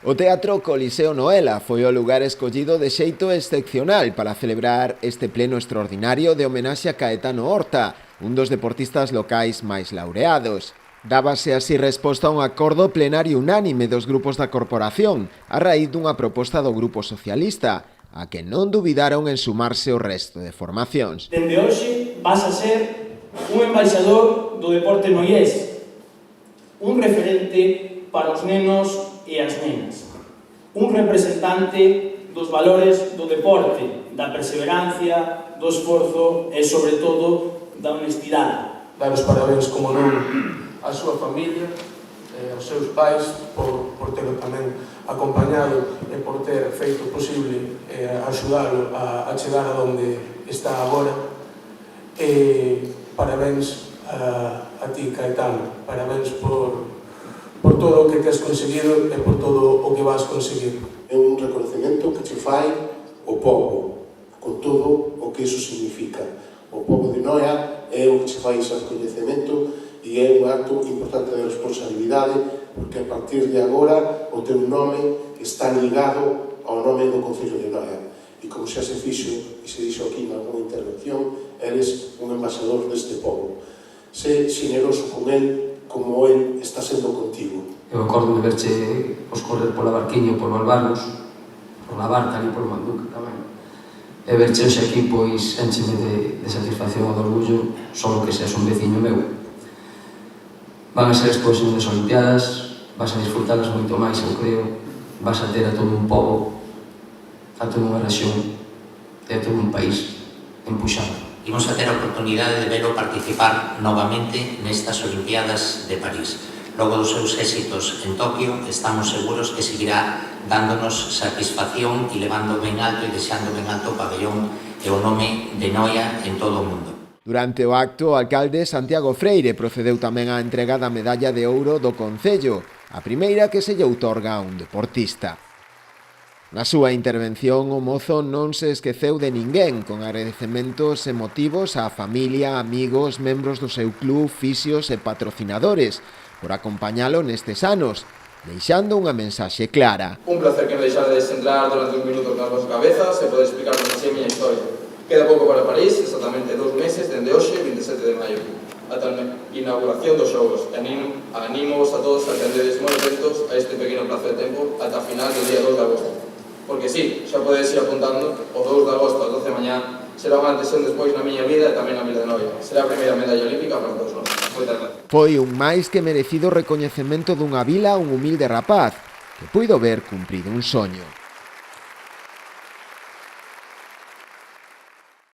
O Teatro Coliseo Noela foi o lugar escollido de xeito excepcional para celebrar este pleno extraordinario de homenaxe a Caetano Horta, un dos deportistas locais máis laureados. Dábase así resposta a un acordo plenario unánime dos grupos da corporación a raíz dunha proposta do Grupo Socialista, a que non dubidaron en sumarse o resto de formacións. Dende hoxe vas a ser un embaixador do deporte noiés, un referente para os nenos e as nenas, un representante dos valores do deporte, da perseverancia, do esforzo e, sobre todo, da honestidade. Dar os parabéns, como non, á súa familia, aos seus pais, por telo tamén acompañado e por ter feito posible axudalo a chegar a onde está agora. Parabéns a ti, Caetano, parabéns por todo o que has conseguido e por todo o que vas conseguir. É un reconocemento que che fai o pobo, con todo o que iso significa. O pobo de Noia é o que che fai ese reconocemento e é un acto importante de responsabilidade, porque a partir de agora o teu nome está ligado ao nome do Concello de Noia. E como xa se fixo, e se dixo aquí na alguna intervención, eres un embaixador deste pobo. Sé xeneroso con el, como el está sendo contigo. Eu acordo de verche correr pola barquiña, por Valbarnos, pola barca ali polo Manduca tamén. E verche hoxe aquí, pois, encheme de satisfacción e de orgullo, só que seas un veciño meu. Van a ser as próximas Olimpiadas, vas a disfrutalas moito máis, eu creo, vas a ter a todo un pobo, a toda unha rexión e a todo un país empuxado. Imos a ter a oportunidade de velo participar novamente nestas Olimpiadas de París. Logo dos seus éxitos en Tokio, estamos seguros que seguirá dándonos satisfacción e levando ben alto e deixando ben alto o pabellón e o nome de Noia en todo o mundo. Durante o acto, o alcalde Santiago Freire procedeu tamén á entrega da medalla de ouro do Concello, a primeira que se lle outorga a un deportista. Na súa intervención, o mozo non se esqueceu de ninguén, con agradecementos emotivos á familia, amigos, membros do seu club, fisios e patrocinadores, por acompañalo nestes anos, deixando unha mensaxe clara. Un placer que me deixades entrar durante uns minutos nas vosas cabezas e poder explicarnos así a miña historia. Queda pouco para París, exactamente 2 meses, dende hoxe, 27 de maio, ata a inauguración dos xogos. Animo-vos a todos a atendedes moi atentos a este pequeno plazo de tempo ata a final do día 2 de agosto. Porque sí, xa podedes ir apuntando, o 2 de agosto ás 12 da mañá será un antes e un despois na miña vida e tamén na vida de Noia. Será a primeira medalla olímpica para todos nós. Moitas gracias. Foi un máis que merecido recoñecemento dunha vila a un humilde rapaz que puido ver cumprido un soño.